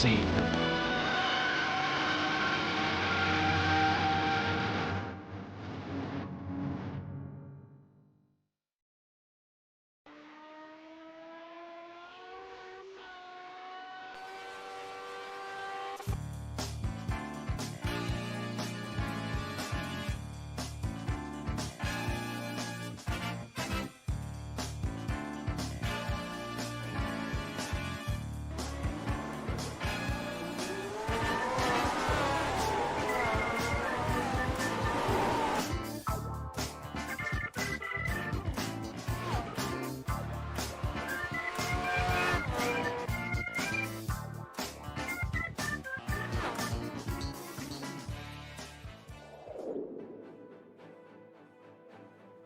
scene.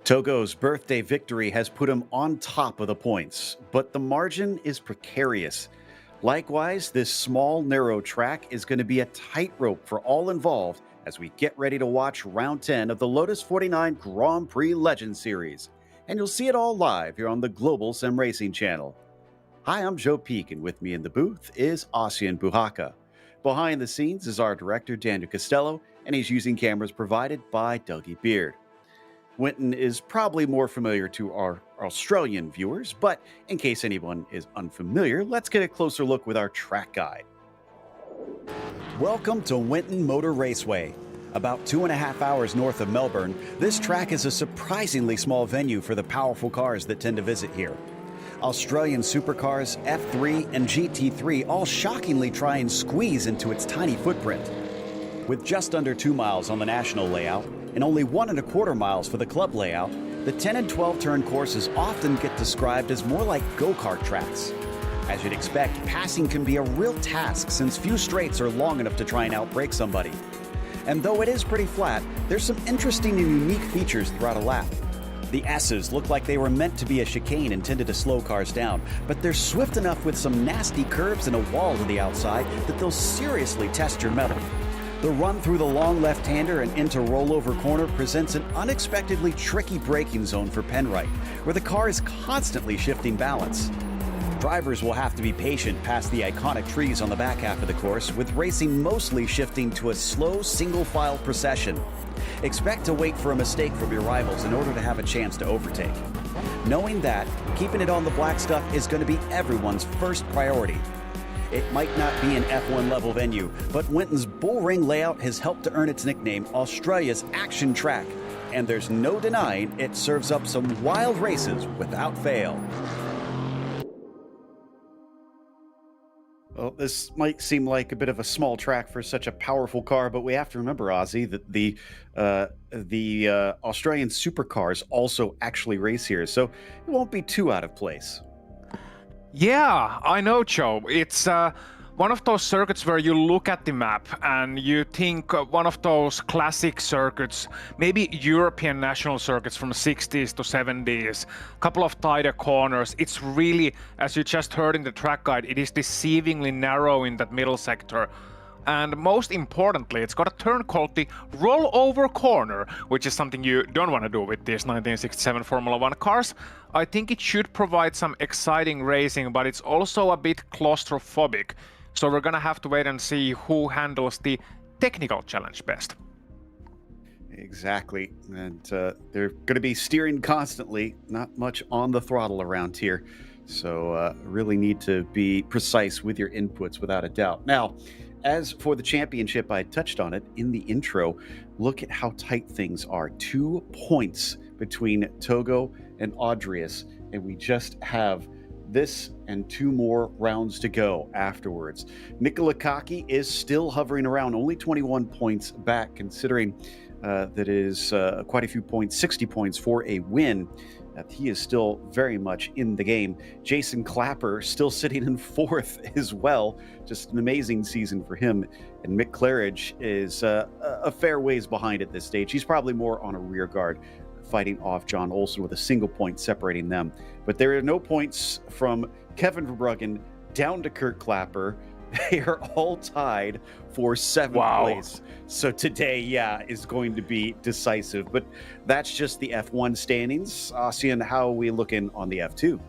Togo's birthday victory has put him on top of the points, but the margin is precarious. Likewise, this small, narrow track is going to be a tightrope for all involved as we get ready to watch round 10 of the Lotus 49 Grand Prix Legend Series. And you'll see it all live here on the Global Sim Racing channel. Hi, I'm Joe Peak, and with me in the booth is Ossian Buhaka. Behind the scenes is our director, Daniel Costello, and he's using cameras provided by Dougie Beard. Winton is probably more familiar to our Australian viewers, but in case anyone is unfamiliar, let's get a closer look with our track guide. Welcome to Winton Motor Raceway. About 2.5 hours north of Melbourne, this track is a surprisingly small venue for the powerful cars that tend to visit here. Australian supercars, F3, and GT3 all shockingly try and squeeze into its tiny footprint. With just under 2 miles on the national layout, and only 1.25 miles for the club layout, the 10 and 12 turn courses often get described as more like go-kart tracks. As you'd expect, passing can be a real task since few straights are long enough to try and outbrake somebody. And though it is pretty flat, there's some interesting and unique features throughout a lap. The S's look like they were meant to be a chicane intended to slow cars down, but they're swift enough with some nasty curves and a wall to the outside that they'll seriously test your mettle. The run through the long left-hander and into rollover corner presents an unexpectedly tricky braking zone for Penrite, where the car is constantly shifting balance. Drivers will have to be patient past the iconic trees on the back half of the course, with racing mostly shifting to a slow single-file procession. Expect to wait for a mistake from your rivals in order to have a chance to overtake. Knowing that, keeping it on the black stuff is going to be everyone's first priority. It might not be an F1 level venue, but Winton's bull ring layout has helped to earn its nickname Australia's action track, and there's no denying it serves up some wild races without fail. Well, this might seem like a bit of a small track for such a powerful car, but we have to remember, Ozzy, that the Australian supercars also actually race here, so it won't be too out of place. Yeah, I know, Joe. It's one of those circuits where you look at the map and you think one of those classic circuits, maybe European national circuits from the 60s to 70s, a couple of tighter corners. It's really, as you just heard in the track guide, it is deceivingly narrow in that middle sector. And most importantly, it's got a turn called the rollover corner, which is something you don't want to do with these 1967 Formula One cars. I think it should provide some exciting racing, but it's also a bit claustrophobic. So we're gonna have to wait and see who handles the technical challenge best. Exactly, and they're going to be steering constantly, not much on the throttle around here. So really need to be precise with your inputs without a doubt. Now, as for the championship, I touched on it in the intro. Look at how tight things are. 2 points between Togo and Audrius, and we just have this and 2 more rounds to go afterwards. Nikola Kaki is still hovering around, only 21 points back, considering that is quite a few points, 60 points for a win. He is still very much in the game. Jason Clapper still sitting in 4th as well. Just an amazing season for him. And Mick Claridge is a fair ways behind at this stage. He's probably more on a rear guard, fighting off John Olsen with a single point separating them. But there are no points from Kevin Verbruggen down to Kurt Clapper. They are all tied for 7th place. So today, is going to be decisive. But that's just the F1 standings. Ossian, how are we looking on the F2?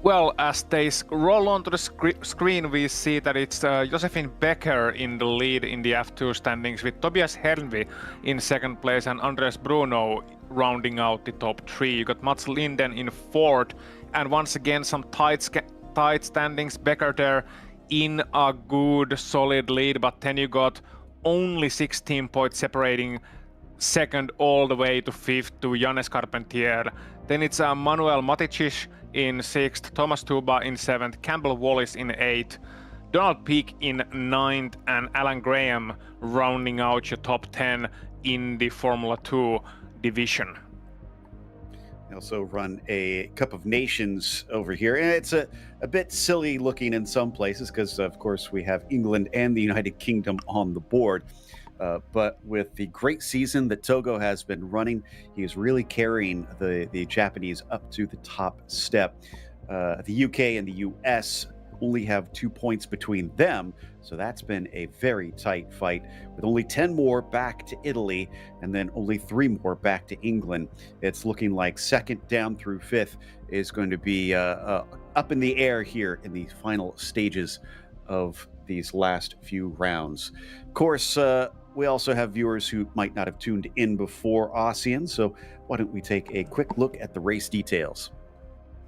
Well, as they roll onto the screen, we see that it's Josephine Becker in the lead in the F2 standings, with Tobias Helmvi in second place and Andres Bruno rounding out the top three. You got Mats Linden in fourth, and once again some tight standings. Becker there in a good, solid lead, but then you got only 16 points separating second all the way to fifth to Jannes Carpentier. Then it's Manuel Maticic in sixth, Thomas Tuba in seventh, Campbell Wallis in eighth, Donald Peake in ninth, and Alan Graham rounding out your top 10 in the Formula 2 division. They also run a Cup of Nations over here, and it's a bit silly looking in some places because, of course, we have England and the United Kingdom on the board. But with the great season that Togo has been running, he is really carrying the Japanese up to the top step. The UK and the US only have 2 points between them, so that's been a very tight fight, with only 10 more back to Italy and then only 3 more back to England. It's looking like second down through fifth is going to be up in the air here in the final stages of these last few rounds. Of course, we also have viewers who might not have tuned in before ASEAN, so why don't we take a quick look at the race details?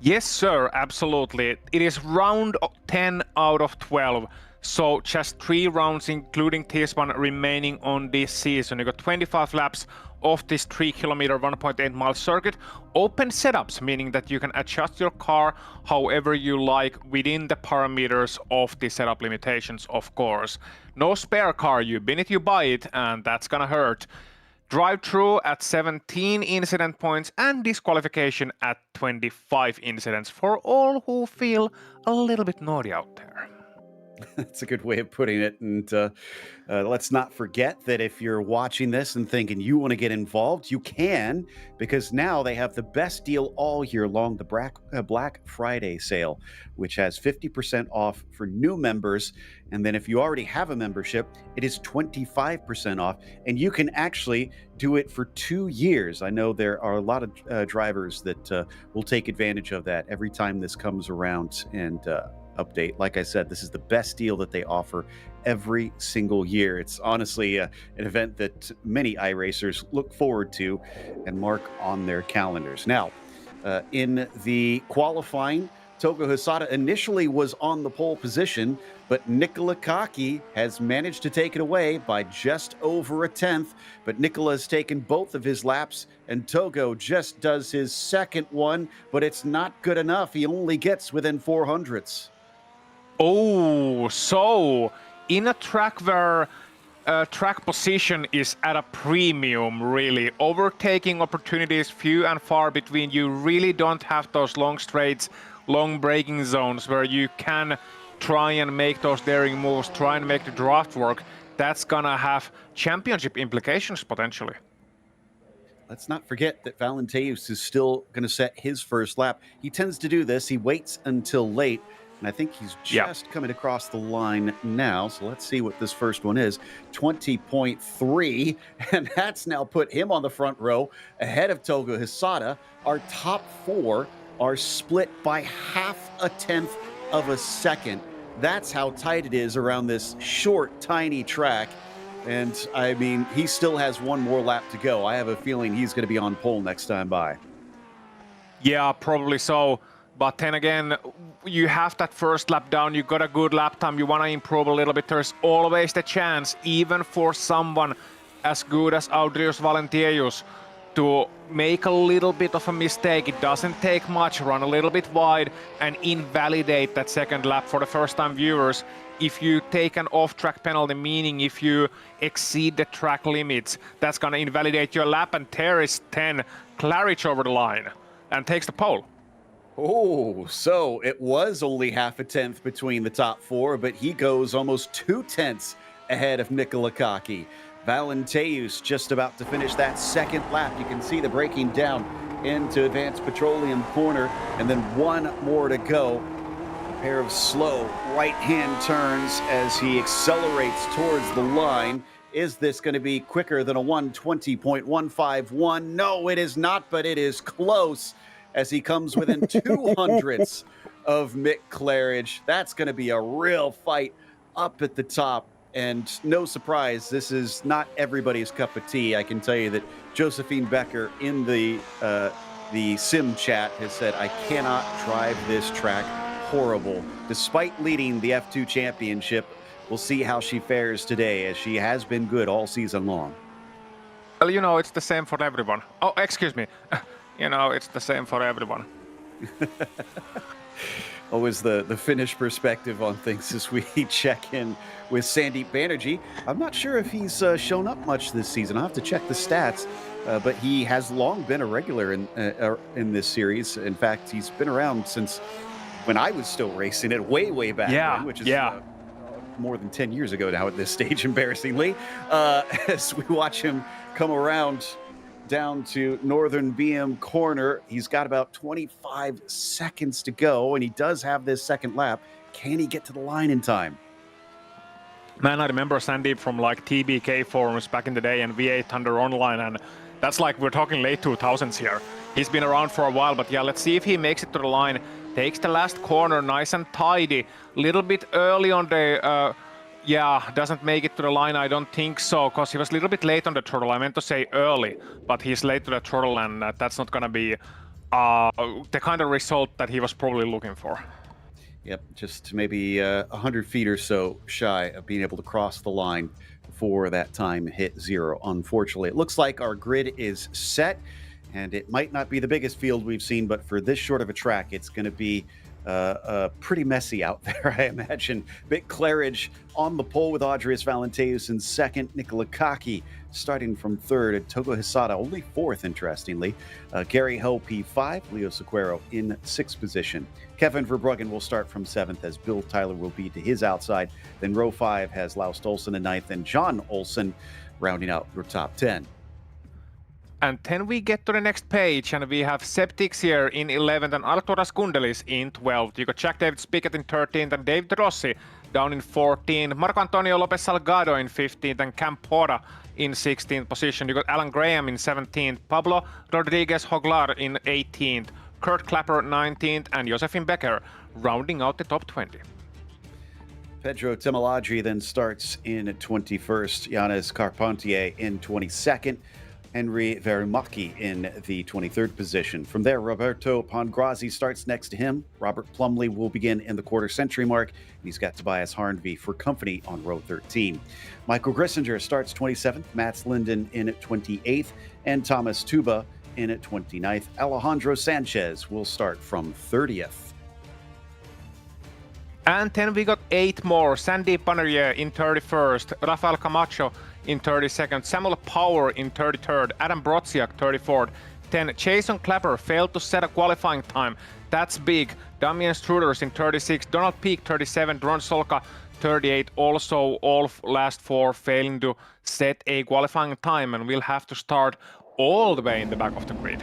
Yes, sir, absolutely. It is round 10 out of 12, so just 3 rounds, including this one, remaining on this season. You got 25 laps of this 3-kilometer, 1.8-mile circuit. Open setups, meaning that you can adjust your car however you like within the parameters of the setup limitations, of course. No spare car, you bin it, you buy it, and that's gonna hurt. Drive-through at 17 incident points and disqualification at 25 incidents for all who feel a little bit naughty out there. That's a good way of putting it. And let's not forget that if you're watching this and thinking you want to get involved, you can, because now they have the best deal all year long, the Black Friday sale, which has 50% off for new members. And then if you already have a membership, it is 25% off. And you can actually do it for 2 years. I know there are a lot of drivers that will take advantage of that every time this comes around. And update. Like I said, this is the best deal that they offer every single year. It's honestly an event that many iRacers look forward to and mark on their calendars. Now, in the qualifying, Togo Hisata initially was on the pole position, but Nicola Kaki has managed to take it away by just over a tenth. But Nicola has taken both of his laps, and Togo just does his second one, but it's not good enough. He only gets within 400ths. Oh, so in a track where track position is at a premium, really, overtaking opportunities few and far between, you really don't have those long straights, long braking zones where you can try and make those daring moves, try and make the draft work. That's gonna have championship implications potentially. Let's not forget that Valenteus is still going to set his first lap. He tends to do this. He waits until late. And I think he's just coming across the line now. So let's see what this first one is. 20.3. And that's now put him on the front row ahead of Togo Hisata. Our top 4 are split by half a tenth of a second. That's how tight it is around this short, tiny track. And I mean, he still has one more lap to go. I have a feeling he's going to be on pole next time by. Yeah, probably so. But then again, you have that first lap down, you got a good lap time, you want to improve a little bit. There's always the chance, even for someone as good as Audrius Valentieus, to make a little bit of a mistake. It doesn't take much, run a little bit wide and invalidate that second lap. For the first time viewers, if you take an off-track penalty, meaning if you exceed the track limits, that's going to invalidate your lap, and there is 10 Claridge over the line and takes the pole. Oh, so it was only half a tenth between the top 4, but he goes almost 2 tenths ahead of Nicola Kaki. Valenteus just about to finish that second lap. You can see the braking down into Advanced Petroleum corner, and then one more to go. A pair of slow right-hand turns as he accelerates towards the line. Is this going to be quicker than a 120.151? No, it is not, but it is close, as he comes within 200ths of Mick Claridge. That's going to be a real fight up at the top. And no surprise, this is not everybody's cup of tea. I can tell you that Josephine Becker in the sim chat has said, I cannot drive this track. Horrible. Despite leading the F2 championship, we'll see how she fares today, as she has been good all season long. Well, you know, it's the same for everyone. Oh, excuse me. You know, it's the same for everyone. Always the Finnish perspective on things as we check in with Sandeep Banerjee. I'm not sure if he's shown up much this season. I'll have to check the stats, but he has long been a regular in this series. In fact, he's been around since when I was still racing it way back then, which is more than 10 years ago now at this stage, embarrassingly, as we watch him come around down to Northern BM corner. He's got about 25 seconds to go, and he does have this second lap. Can he get to the line in time? Man, I remember Sandeep from like TBK forums back in the day and V8 Thunder Online, and that's like, we're talking late 2000s here. He's been around for a while, but yeah, let's see if he makes it to the line. Takes the last corner nice and tidy. Little bit early on the doesn't make it to the line, I don't think so, because he was a little bit late on the throttle. I meant to say early, but he's late to the throttle, and that's not gonna be the kind of result that he was probably looking for. Yep, just maybe 100 feet or so shy of being able to cross the line before that time hit zero. Unfortunately, it looks like our grid is set, and it might not be the biggest field we've seen, but for this short of a track, it's going to be pretty messy out there, I imagine. Mick Claridge on the pole with Audrius Valenteus in second, Nicola Kaki starting from third, and Togo Hisada only fourth, interestingly. Gary Ho P5, Leo Sequeiro in sixth position. Kevin Verbruggen will start from seventh, as Bill Tyler will be to his outside. Then row 5 has Laust Olsen in ninth, and John Olsen rounding out your top 10. And then we get to the next page, and we have Septix here in 11th and Arturas Kundelis in 12th. You got Jack David Spigot in 13th and David Rossi down in 14th. Marco Antonio Lopez Salgado in 15th and Cam Porta in 16th position. You got Alan Graham in 17th, Pablo Rodriguez Hoglar in 18th, Kurt Clapper 19th, and Josephine Becker rounding out the top 20. Pedro Timoladri then starts in 21st, Yannis Carpentier in 22nd, Henry Verimaki in the 23rd position. From there, Roberto Pongrazi starts next to him. Robert Plumley will begin in the quarter century mark. He's got Tobias Harnvey for company on row 13. Michael Grissinger starts 27th, Mats Linden in 28th, and Thomas Tuba in 29th. Alejandro Sanchez will start from 30th. And then we got 8 more. Sandeep Banerjee in 31st, Rafael Camacho in 32nd, Samuel Power in 33rd, Adam Brodziak 34th. Then Jason Clapper failed to set a qualifying time. That's big. Damian Struders in 36th, Donald Peak 37th, Ron Solka 38th. Also, all last 4 failing to set a qualifying time, and we'll have to start all the way in the back of the grid.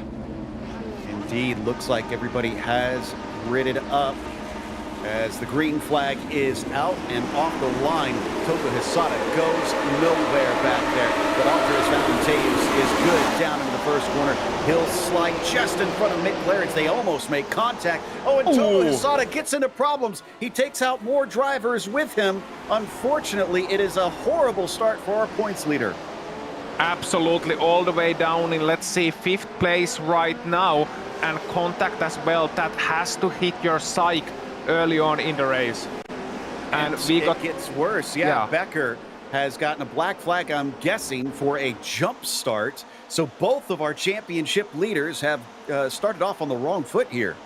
Indeed, looks like everybody has gridded up as the green flag is out and off the line. Togo Hisada goes nowhere back there, but Audrius Valenteus is good down into the first corner. He'll slide just in front of Mick Claridge. They almost make contact. Oh, and Togo Hisada gets into problems. He takes out more drivers with him. Unfortunately, it is a horrible start for our points leader. Absolutely, all the way down in, let's see, 5th place right now, and contact as well. That has to hit your psyche early on in the race. And it gets worse. Yeah, Becker has gotten a black flag, I'm guessing, for a jump start. So both of our championship leaders have started off on the wrong foot here.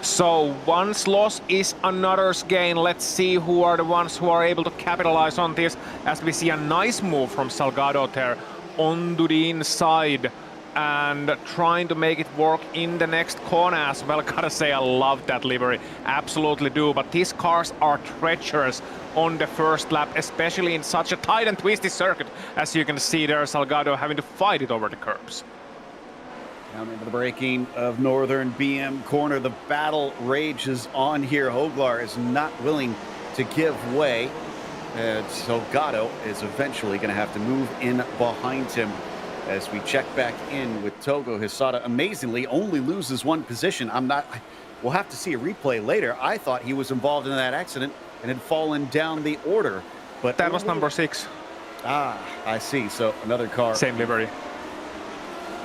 So one's loss is another's gain. Let's see who are the ones who are able to capitalize on this, as we see a nice move from Salgado there onto the inside and trying to make it work in the next corner as well. Gotta say, I love that livery. Absolutely do. But these cars are treacherous on the first lap, especially in such a tight and twisty circuit. As you can see there, Salgado having to fight it over the curbs. Down into the braking of Northern BM corner. The battle rages on here. Hoglar is not willing to give way. Salgado is eventually going to have to move in behind him. As we check back in with Togo Hisada, amazingly only loses 1 position. We'll have to see a replay later. I thought he was involved in that accident and had fallen down the order. But That was number 6. Ah, I see. So another car. Same livery.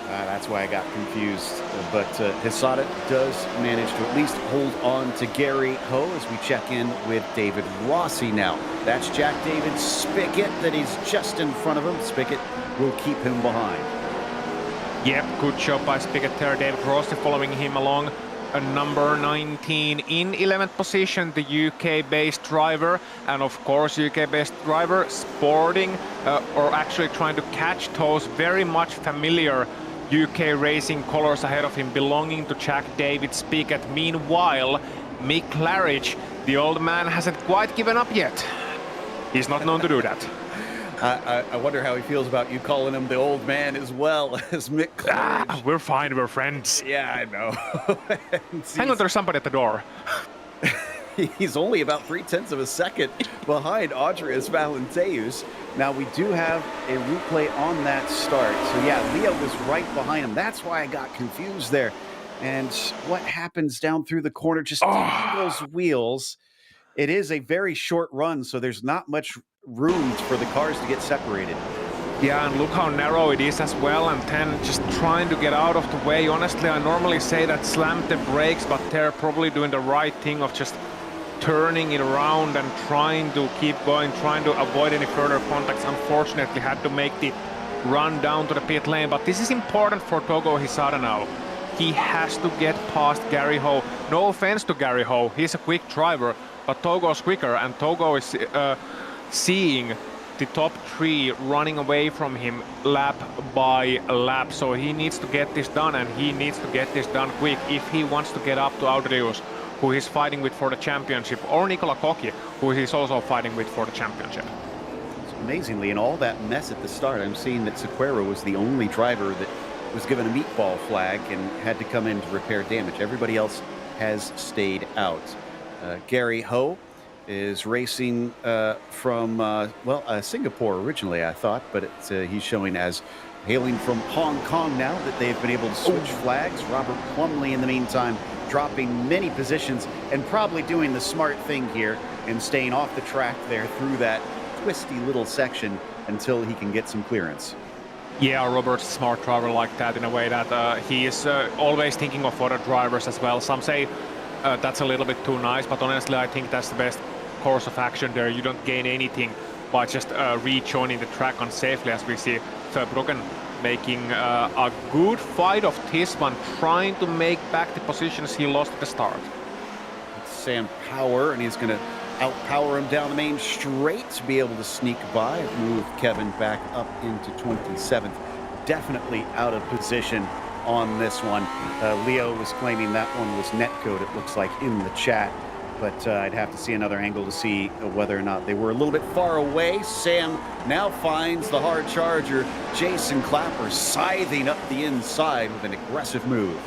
That's why I got confused. But Hisada does manage to at least hold on to Gary Ho as we check in with David Rossi now. That's Jack David Spigot that he's just in front of him. Spigot will keep him behind. Yep, good job by Spigot there. David Rossi following him along. Number 19 in 11th position, the UK-based driver, and of course UK-based driver sporting or actually trying to catch those very much familiar UK racing colors ahead of him belonging to Jack David Spigot. Meanwhile, Mick Claridge, the old man, hasn't quite given up yet. He's not known to do that. I wonder how he feels about you calling him the old man as well as Mick Claridge. We're fine, we're friends. Yeah, I know. Hang on, there's somebody at the door. He's only about 0.3 of a second behind Andreas Valenteus. Now, we do have a replay on that start. So, yeah, Leo was right behind him. That's why I got confused there. And what happens down through the corner just dangles wheels. It is a very short run, so there's not much room for the cars to get separated. Yeah, and look how narrow it is as well, and then just trying to get out of the way. Honestly, I normally say that slam the brakes, but they're probably doing the right thing of just turning it around and trying to keep going, trying to avoid any further contacts. Unfortunately, had to make the run down to the pit lane, but this is important for Togo Hisada now. He has to get past Gary Ho. No offense to Gary Ho, he's a quick driver, but Togo's quicker, and Togo is seeing the top 3 running away from him lap by lap. So he needs to get this done, and he needs to get this done quick if he wants to get up to Audrius, who he's fighting with for the championship, or Nicola Koki, who he's also fighting with for the championship. So amazingly, in all that mess at the start, I'm seeing that Sequeira was the only driver that was given a meatball flag and had to come in to repair damage. Everybody else has stayed out. Gary Ho is racing from, Singapore originally, I thought, but he's showing as hailing from Hong Kong now that they've been able to switch flags. Robert Plumley, in the meantime, dropping many positions and probably doing the smart thing here and staying off the track there through that twisty little section until he can get some clearance. Yeah, Robert's a smart driver like that in a way that he is always thinking of other drivers as well. Some say that's a little bit too nice, but honestly, I think that's the best course of action there. You don't gain anything by just rejoining the track unsafely, as we see Verbruggen making a good fight of this one, trying to make back the positions he lost at the start. It's Sam Power, and he's going to outpower him down the main straight to be able to sneak by, move Kevin back up into 27th. Definitely out of position on this one. Leo was claiming that one was netcode, it looks like, in the chat. But I'd have to see another angle to see whether or not they were a little bit far away. Sam now finds the hard charger. Jason Clapper scything up the inside with an aggressive move.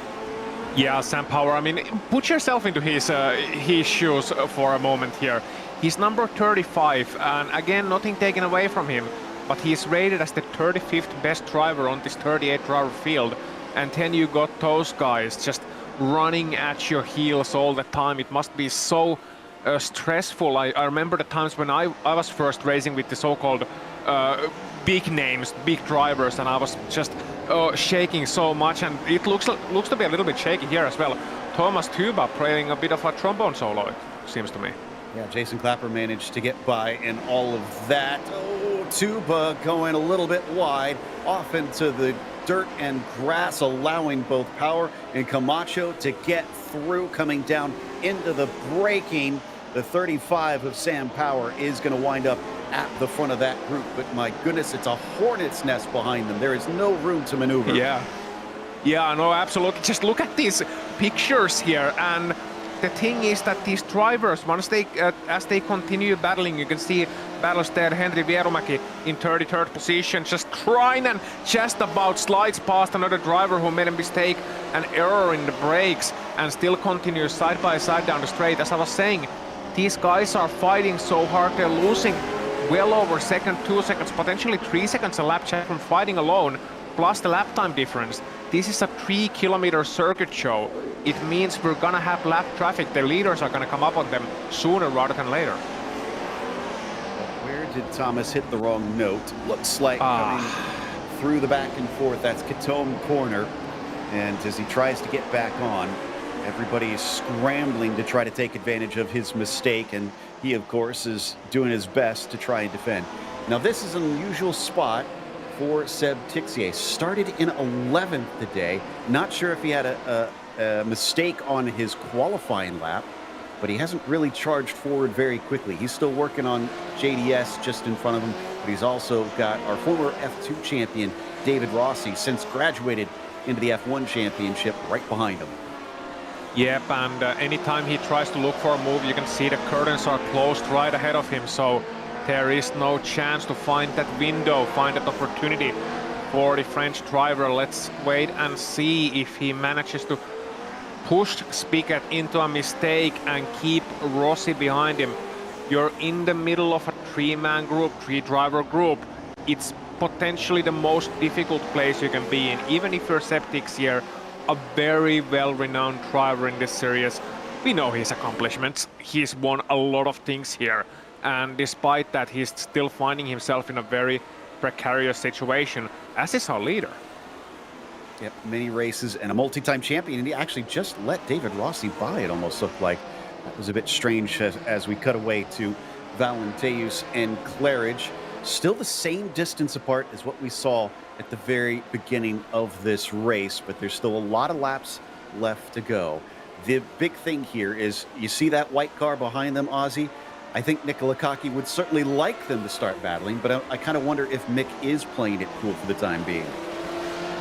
Yeah, Sam Power, I mean, put yourself into his shoes for a moment here. He's number 35, and again, nothing taken away from him, but he's rated as the 35th best driver on this 38-driver field. And then you got those guys just running at your heels all the time. It must be so stressful. I remember the times when I was first racing with the so-called big names, big drivers, and I was just shaking so much, and it looks to be a little bit shaky here as well. Thomas Tuba playing a bit of a trombone solo, it seems to me. Yeah, Jason Clapper managed to get by in all of that. Oh, Tuba going a little bit wide off into the dirt and grass, allowing both Power and Camacho to get through, coming down into the braking. The 35 of Sam Power is going to wind up at the front of that group, but my goodness, it's a hornet's nest behind them. There is no room to maneuver. Yeah, no, absolutely. Just look at these pictures here, and the thing is that these drivers, once they, as they continue battling, you can see battlestead Henri Vierumäki in 33rd position, just trying and just about slides past another driver who made a mistake, an error in the brakes, and still continues side by side down the straight. As I was saying, these guys are fighting so hard, they're losing well over second, 2 seconds, potentially 3 seconds a lap just from fighting alone. plus the lap time difference. This is a 3-kilometer circuit show. It means we're gonna have lap traffic. The leaders are gonna come up on them sooner rather than later. Where did Thomas hit the wrong note? Looks like coming through the back and forth. That's Katome corner. And as he tries to get back on, everybody is scrambling to try to take advantage of his mistake. And he, of course, is doing his best to try and defend. Now, this is an unusual spot for Seb Tixier. Started in 11th today. Not sure if he had a mistake on his qualifying lap, but he hasn't really charged forward very quickly. He's still working on JDS just in front of him, but he's also got our former F2 champion, David Rossi, since graduated into the F1 championship, right behind him. Yep, and anytime he tries to look for a move, you can see the curtains are closed right ahead of him, so there is no chance to find that window, find that opportunity for the French driver. Let's wait and see if he manages to push Spigot into a mistake and keep Rossi behind him. You're in the middle of a 3-man group, 3-driver group. It's potentially the most difficult place you can be in, even if you're Seb Tixier, a very well-renowned driver in this series. We know his accomplishments. He's won a lot of things here. And despite that, he's still finding himself in a very precarious situation, as is our leader. Yep, many races and a multi-time champion, and he actually just let David Rossi by, it almost looked like. That was a bit strange as we cut away to Valenteus and Claridge. Still the same distance apart as what we saw at the very beginning of this race, but there's still a lot of laps left to go. The big thing here is, you see that white car behind them, Ozzy? I think Nicola Kaki would certainly like them to start battling, but I kind of wonder if Mick is playing it cool for the time being.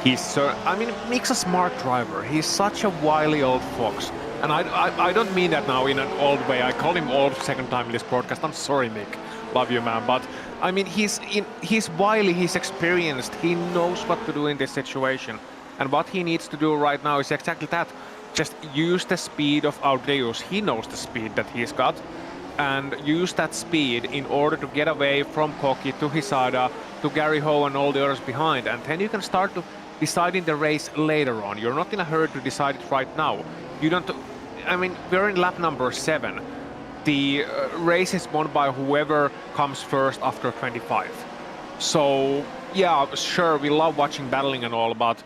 I mean, Mick's a smart driver. He's such a wily old fox. And I don't mean that now in an old way. I called him old second time in this broadcast. I'm sorry, Mick. Love you, man. But I mean, he's wily, he's experienced. He knows what to do in this situation. And what he needs to do right now is exactly that. Just use the speed of Audeus. He knows the speed that he's got. And use that speed in order to get away from Koki to Hisada, to Gary Ho and all the others behind. And then you can start to deciding the race later on. You're not in a hurry to decide it right now. You don't. I mean, we're in lap number 7. The race is won by whoever comes first after 25. So yeah, sure, we love watching battling and all, but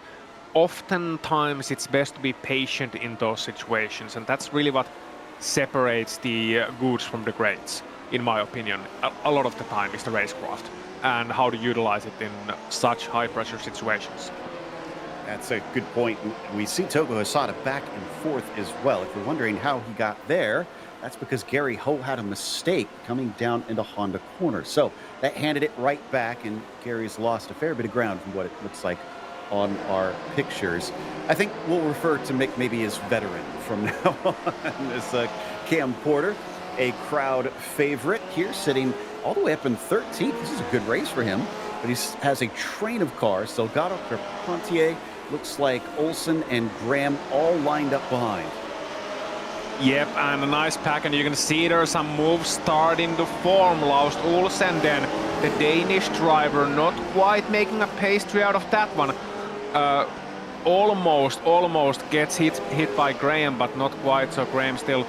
oftentimes it's best to be patient in those situations, and that's really what separates the goods from the greats, in my opinion. A lot of the time is the racecraft and how to utilize it in such high-pressure situations. That's a good point. We see Togo Hisada back and forth as well. If you're wondering how he got there, that's because Gary Ho had a mistake coming down into Honda corner. So that handed it right back, and Gary's lost a fair bit of ground from what it looks like on our pictures. I think we'll refer to Mick maybe as veteran from now on. As Cam Porter, a crowd favorite here, sitting all the way up in 13th. This is a good race for him, but he has a train of cars. Delgado, Carpentier, looks like Olsen and Graham all lined up behind. Yep, and a nice pack, and you can see there are some moves starting to form. Laust Olsen then, the Danish driver, not quite making a pastry out of that one. Almost gets hit by Graham, but not quite, so Graham still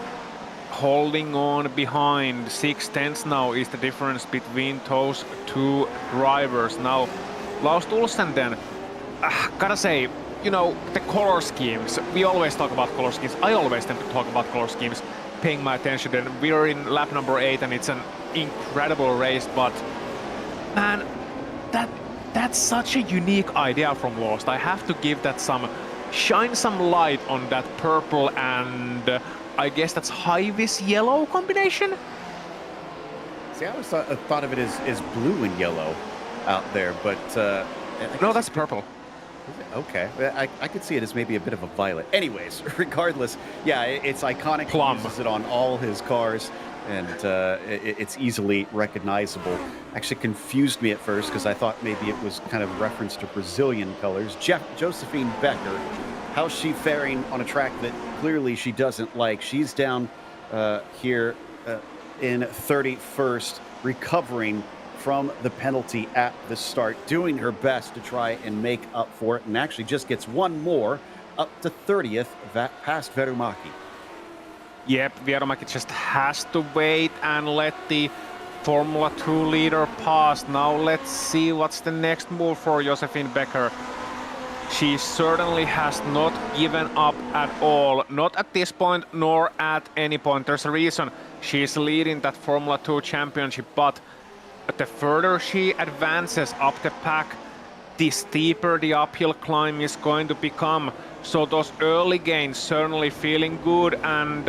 holding on behind. 6/10 now is the difference between those two drivers. Now, Laust Olsen then, gotta say, you know, the color schemes, we always talk about color schemes. I always tend to talk about color schemes, paying my attention. Then we're in lap number 8 and it's an incredible race, but man, that's such a unique idea from Laust. I have to give that shine some light on that purple and I guess that's high-vis yellow combination? See, I always thought of it as blue and yellow out there, but no, that's purple. Okay, I could see it as maybe a bit of a violet. Anyways, regardless, yeah, it's iconic. Plum. He uses it on all his cars, and it's easily recognizable. Actually confused me at first because I thought maybe it was kind of reference to Brazilian colors. Josephine Becker, how's she faring on a track that clearly she doesn't like? She's down here in 31st, recovering from the penalty at the start, doing her best to try and make up for it, and actually just gets one more up to 30th past Verumaki. Yep, Verumaki just has to wait and let the Formula 2 leader pass. Now let's see what's the next move for Josephine Becker. She certainly has not given up at all, not at this point nor at any point. There's a reason she's leading that Formula 2 championship, but the further she advances up the pack, the steeper the uphill climb is going to become. So those early gains certainly feeling good, and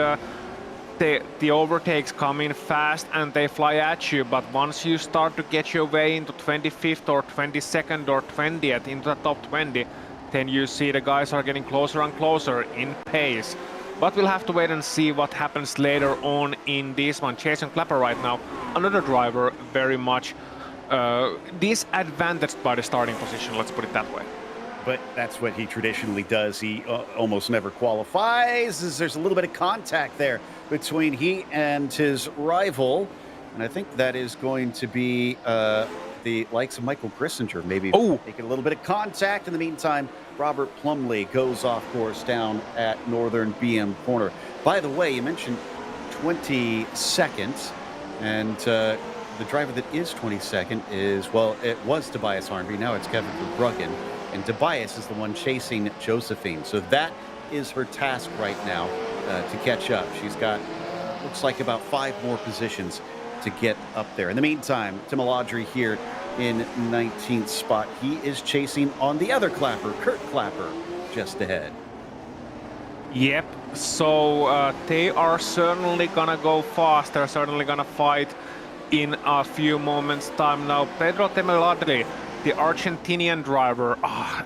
the overtakes come in fast and they fly at you, but once you start to get your way into 25th or 22nd or 20th into the top 20, then you see the guys are getting closer and closer in pace. But we'll have to wait and see what happens later on in this one. Jason Clapper right now, another driver very much disadvantaged by the starting position, let's put it that way. But that's what he traditionally does. He almost never qualifies. There's a little bit of contact there between he and his rival. And I think that is going to be the likes of Michael Grissinger, maybe making a little bit of contact. In the meantime, Robert Plumley goes off course down at Northern BM Corner. By the way, you mentioned 22nd, and the driver that is 22nd is, well, it was Tobias Arnby, now it's Kevin Verbruggen, and Tobias is the one chasing Josephine. So that is her task right now, to catch up. She's got, looks like about 5 more positions to get up there. In the meantime, Tim Audrey here in 19th spot. He is chasing on the other Clapper, Kurt Clapper, just ahead. Yep, so they are certainly gonna go fast. They're certainly gonna fight in a few moments time now. Pedro Temeladri, the Argentinian driver,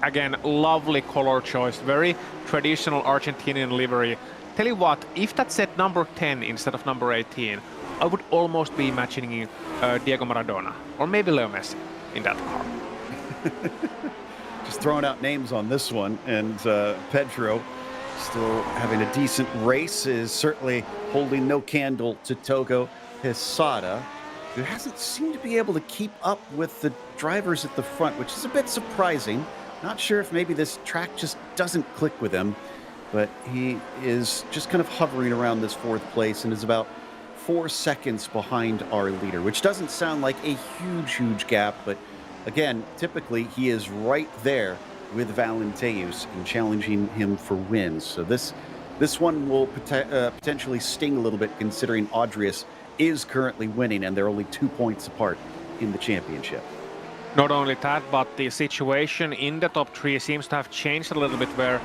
again, lovely color choice, very traditional Argentinian livery. Tell you what, if that said number 10 instead of number 18, I would almost be imagining Diego Maradona or maybe Leo Messi in that car. Just throwing out names on this one, and Pedro, still having a decent race, is certainly holding no candle to Togo Hisada, who hasn't seemed to be able to keep up with the drivers at the front, which is a bit surprising. Not sure if maybe this track just doesn't click with him, but he is just kind of hovering around this 4th place and is about 4 seconds behind our leader, which doesn't sound like a huge gap, but again, typically he is right there with Valenteus and challenging him for wins. So this one will potentially sting a little bit, considering Audrius is currently winning and they're only 2 points apart in the championship. Not only that, but the situation in the top 3 seems to have changed a little bit, where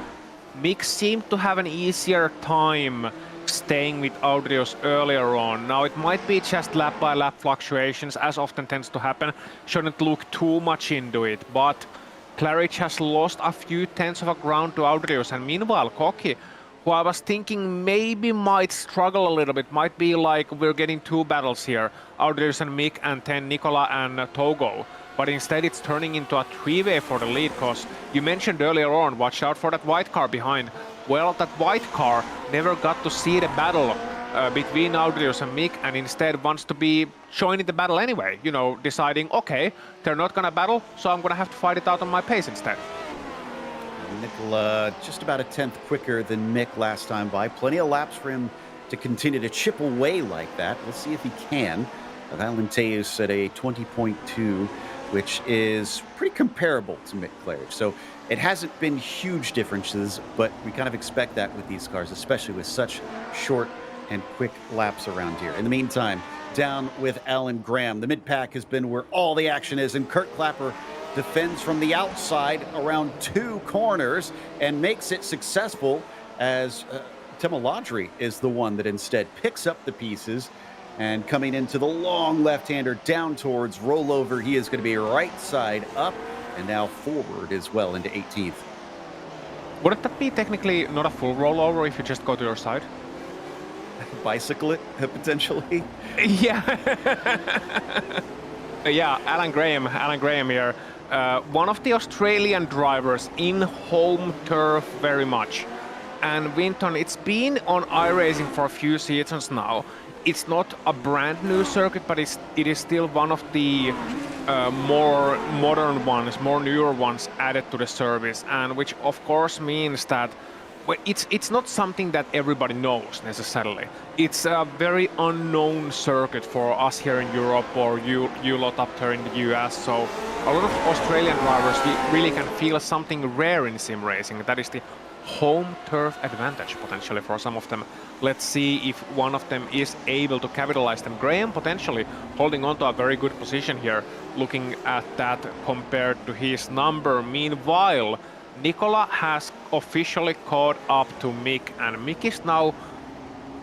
Mick seemed to have an easier time staying with Audrius earlier on. Now it might be just lap by lap fluctuations, as often tends to happen. Shouldn't look too much into it, but Claridge has lost a few tenths of a ground to Audrius, and meanwhile Koki, who I was thinking maybe might struggle a little bit, might be like we're getting 2 battles here, Audrius and Mick, and then Nicola and Togo. But instead it's turning into a 3-way for the lead, because you mentioned earlier on, watch out for that white car behind. Well, that white car never got to see the battle between Audrius and Mick, and instead wants to be joining the battle anyway, you know, deciding, okay, they're not gonna battle, so I'm gonna have to fight it out on my pace instead. Nicola just about a tenth quicker than Mick last time by. Plenty of laps for him to continue to chip away like that. We'll see if he can. Valenteus at a 20.2, which is pretty comparable to Mick Claridge. So it hasn't been huge differences, but we kind of expect that with these cars, especially with such short and quick laps around here. In the meantime, down with Alan Graham. The mid-pack has been where all the action is, and Kurt Clapper defends from the outside around 2 corners and makes it successful, as Tim Audrey is the one that instead picks up the pieces, and coming into the long left-hander down towards rollover. He is going to be right side up and now forward as well into 18th. Wouldn't that be technically not a full rollover if you just go to your side? Bicycle it, potentially? Yeah. Yeah, Alan Graham here. One of the Australian drivers in home turf very much. And Winton, it's been on iRacing for a few seasons now. it's not a brand new circuit, but it is still one of the more modern ones, more newer ones added to the service, and which of course means that it's not something that everybody knows necessarily. It's a very unknown circuit for us here in Europe or you lot up there in the US. So a lot of Australian drivers really can feel something rare in sim racing. That is the home turf advantage potentially for some of them. Let's see if one of them is able to capitalize them. Graham potentially holding on to a very good position here, looking at that compared to his number. Meanwhile, Nicola has officially caught up to Mick, and Mick is now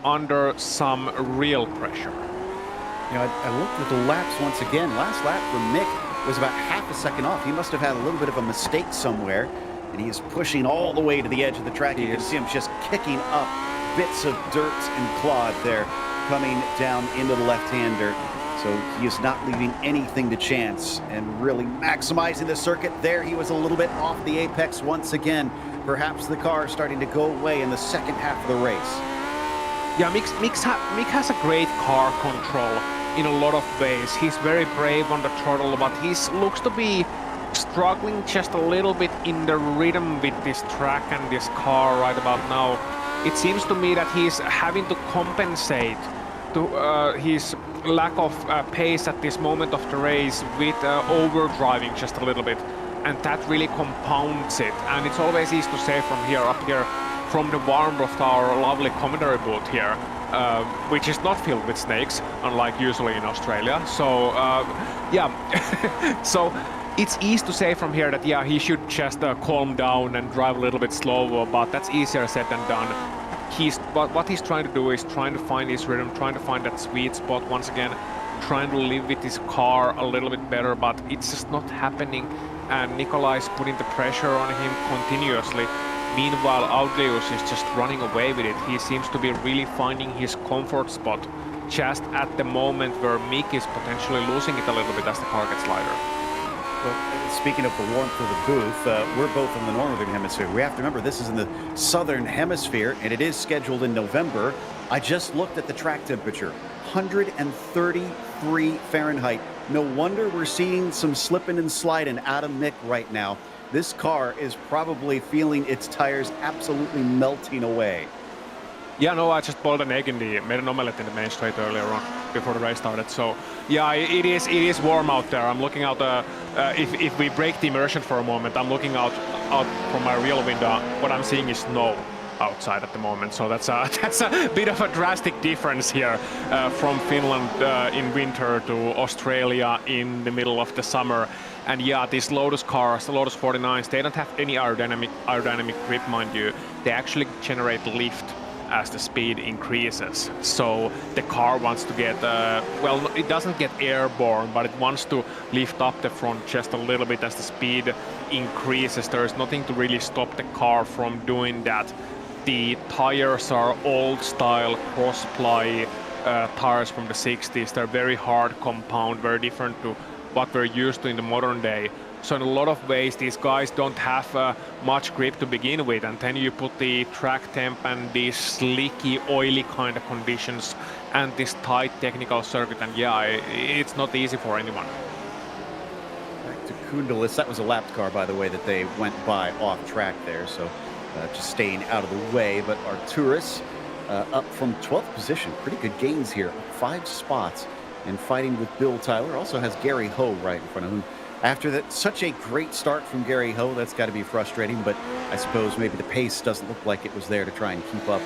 under some real pressure. You know, I looked at the laps once again. Last lap for Mick was about half a second off. He must have had a little bit of a mistake somewhere, and he is pushing all the way to the edge of the track. You can see him just kicking up bits of dirt and clod there, coming down into the left-hander. So he is not leaving anything to chance and really maximizing the circuit. There he was a little bit off the apex once again. Perhaps the car starting to go away in the second half of the race. Yeah, Mick has a great car control in a lot of ways. He's very brave on the throttle, but he looks to be struggling just a little bit in the rhythm with this track and this car right about now. It seems to me that he's having to compensate to his lack of pace at this moment of the race with overdriving just a little bit, and that really compounds it. And it's always easy to say from here, up here, from the warmth of our lovely commentary booth here, which is not filled with snakes, unlike usually in Australia. So yeah, so it's easy to say from here that yeah, he should just calm down and drive a little bit slower, but that's easier said than done. What he's trying to do is trying to find his rhythm, trying to find that sweet spot once again, trying to live with his car a little bit better, but it's just not happening, and Nikolai is putting the pressure on him continuously. Meanwhile, Audius is just running away with it. He seems to be really finding his comfort spot just at the moment where Mick is potentially losing it a little bit as the car gets lighter. Well, speaking of the warmth of the booth, we're both in the northern hemisphere. We have to remember this is in the southern hemisphere, and it is scheduled in November. I just looked at the track temperature, 133 Fahrenheit. No wonder we're seeing some slipping and sliding out of Mick right now. This car is probably feeling its tires absolutely melting away. Yeah, no, I just boiled an egg made an omelette in the main straight earlier on before the race started. So yeah, it is warm out there. I'm looking out. If we break the immersion for a moment, I'm looking out from my real window. What I'm seeing is snow outside at the moment. So that's a bit of a drastic difference here from Finland in winter to Australia in the middle of the summer. And yeah, these Lotus cars, the Lotus 49s, they don't have any aerodynamic grip, mind you. They actually generate lift as the speed increases. So the car wants to get, well, it doesn't get airborne, but it wants to lift up the front just a little bit as the speed increases. There's nothing to really stop the car from doing that. The tires are old style cross-ply tires from the 60s. They're very hard compound, very different to what we're used to in the modern day. So in a lot of ways, these guys don't have much grip to begin with, and then you put the track temp and these slicky, oily kind of conditions and this tight technical circuit, and yeah, it's not easy for anyone. Back to Kundalis. That was a lapped car, by the way, that they went by off track there, so just staying out of the way. But Arturis up from 12th position. Pretty good gains here, 5 spots, and fighting with Bill Tyler. Also has Gary Ho right in front of him. After that, such a great start from Gary Ho, that's got to be frustrating, but I suppose maybe the pace doesn't look like it was there to try and keep up